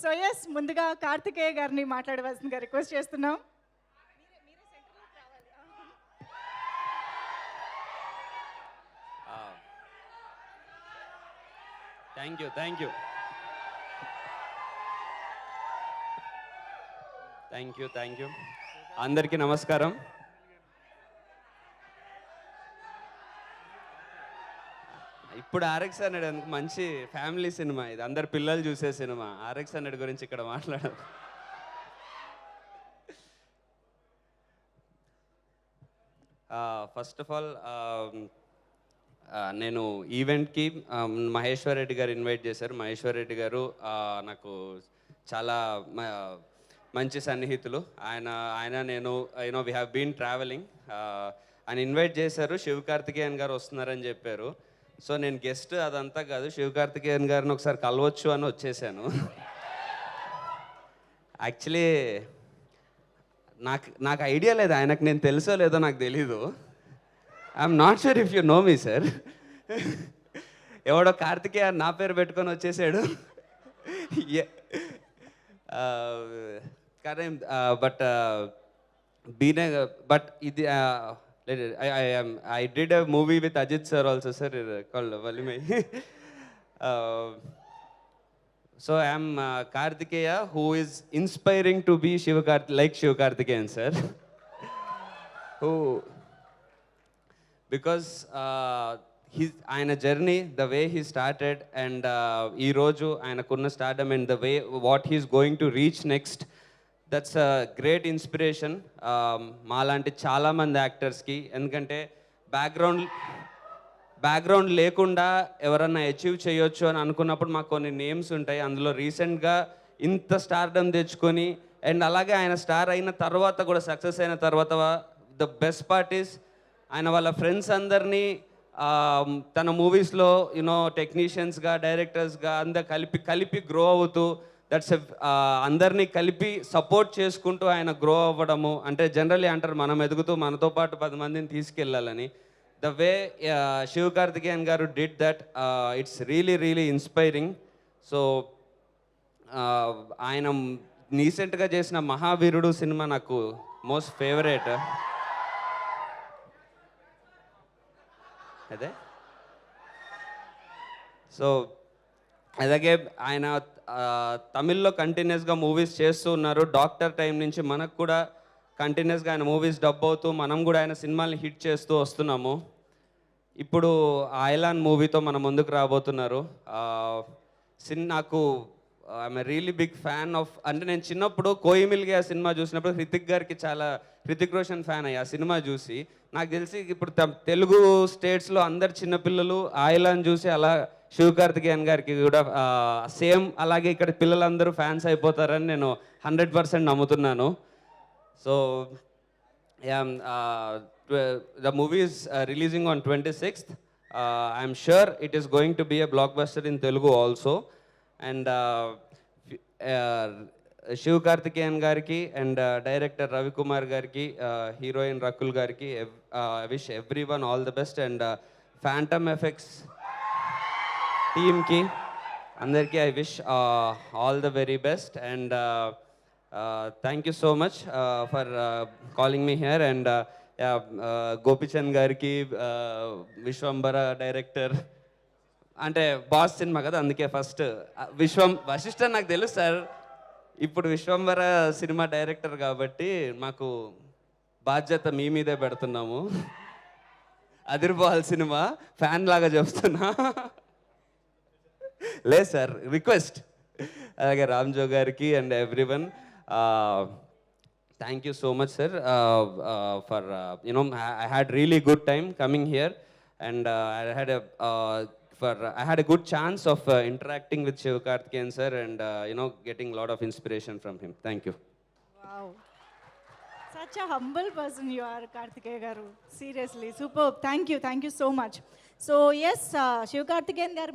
So yes, ముందుగా కార్తికేయ గారిని మాట్లాడవలసిందిగా రిక్వెస్ట్ చేస్తున్నాం. Thank you. అందరికీ నమస్కారం. ఇప్పుడు ఆర్ఎక్స్ హండ్రెడ్ అందుకు మంచి ఫ్యామిలీ సినిమా, ఇది అందరు పిల్లలు చూసే సినిమా. ఆర్ఎక్స్ హండ్రెడ్ గురించి ఇక్కడ మాట్లాడాలి. ఫస్ట్ ఆఫ్ ఆల్ నేను ఈవెంట్కి మహేశ్వర్ రెడ్డి గారు ఇన్వైట్ చేశారు. మహేశ్వర్ రెడ్డి గారు నాకు చాలా మంచి సన్నిహితులు. ఆయన నేను వీ హ్యావ్ బీన్ ట్రావెలింగ్. ఆయన ఇన్వైట్ చేశారు, శివకార్తికేయన్ గారు వస్తున్నారని చెప్పారు. సో నేను గెస్ట్ అదంతా కాదు, శివకార్తికేయన్ గారిని ఒకసారి కలవచ్చు అని వచ్చేసాను. యాక్చువల్లీ నాకు ఐడియా లేదు ఆయనకు నేను తెలుసో లేదో నాకు తెలీదు. I'm not sure if you know me sir. ఎవడో కార్తికేయ నా పేరు పెట్టుకొని వచ్చేసాడు. కానీ బట్ ఇది I did a movie with Ajit sir also, sir, called Valimai. So I am Kartikeya, who is inspiring to be like Shivakarthikeyan sir. Who, because ఆయన journey, the way he started, and ఈ రోజు ఆయనకున్న stardom and the way what he is going to reach next, that's a great inspiration మాలాంటి చాలామంది యాక్టర్స్కి. ఎందుకంటే background లేకుండా ఎవరన్నా achieve చేయొచ్చు అని అనుకున్నప్పుడు మాకు కొన్ని నేమ్స్ ఉంటాయి. అందులో రీసెంట్గా ఇంత స్టార్డమ్ తెచ్చుకొని, అండ్ అలాగే ఆయన స్టార్ అయిన తర్వాత కూడా, సక్సెస్ అయిన తర్వాత, ద బెస్ట్ పార్ట్ ఈస్ ఆయన వాళ్ళ ఫ్రెండ్స్ అందరినీ తన మూవీస్లో టెక్నీషియన్స్గా, డైరెక్టర్స్గా అందరు కలిపి గ్రో అవుతూ, దట్స్ అందరినీ కలిపి సపోర్ట్ చేసుకుంటూ ఆయన గ్రో అవ్వడము. అంటే జనరల్లీ అంటారు మనం ఎదుగుతూ మనతో పాటు 10 మందిని తీసుకెళ్ళాలని. ద వే శివకార్తికేయన్ గారు did that, it's really inspiring. So ఆయన రీసెంట్గా చేసిన మహావీరుడు సినిమా నాకు మోస్ట్ ఫేవరెట్. అదే సో అలాగే ఆయన తమిళ్లో కంటిన్యూస్గా మూవీస్ చేస్తూ ఉన్నారు. డాక్టర్ టైం నుంచి మనకు కూడా కంటిన్యూస్గా ఆయన మూవీస్ డబ్ అవుతూ మనం కూడా ఆయన సినిమాల్ని హిట్ చేస్తూ వస్తున్నాము. ఇప్పుడు ఐలాన్ మూవీతో మన ముందుకు రాబోతున్నారు. నాకు I'm really big fan of, అంటే నేను చిన్నప్పుడు కోయిమిల్గా ఆ సినిమా చూసినప్పుడు హృతిక్ రోషన్ ఫ్యాన్ అయ్యి ఆ సినిమా చూసి. నాకు తెలిసి ఇప్పుడు తెలుగు స్టేట్స్లో అందరు చిన్నపిల్లలు ఐలాన్ చూసి అలా శివకార్తికేయన్ గారికి కూడా సేమ్ అలాగే ఇక్కడ పిల్లలందరూ ఫ్యాన్స్ అయిపోతారని నేను 100% నమ్ముతున్నాను. So the movie is releasing on 26th. I'm sure it is going to be a blockbuster in Telugu also. And Sivakarthikeyan గారికి అండ్ డైరెక్టర్ రవికుమార్ గారికి, హీరోయిన్ రకుల్ గారికి wish everyone all the best. And phantom effects టీమ్కి అందరికీ I wish all the very best. And thank you so much for calling me here. And Gopichand గారికి, Vishwambhara director, అంటే boss సినిమా కదా అందుకే ఫస్ట్ వశిష్ఠ నాకు తెలుసు సార్. ఇప్పుడు విశ్వంబర సినిమా డైరెక్టర్ కాబట్టి మాకు బాధ్యత మీ మీదే పెడుతున్నాము. అదిరిపోవాలి సినిమా, ఫ్యాన్ లాగా చెప్తున్నా. లేదు సార్, రిక్వెస్ట్. అలాగే రామ్జో గారికి and everyone thank you so much sir for I had really good time coming here, and I had a good chance of interacting with Shivakarthikeyan sir, and getting a lot of inspiration from him. Thank you. Wow, such a humble person you are, Kartikeya garu. Seriously, superb. Thank you so much. So yes, Shivakarthikeyan garu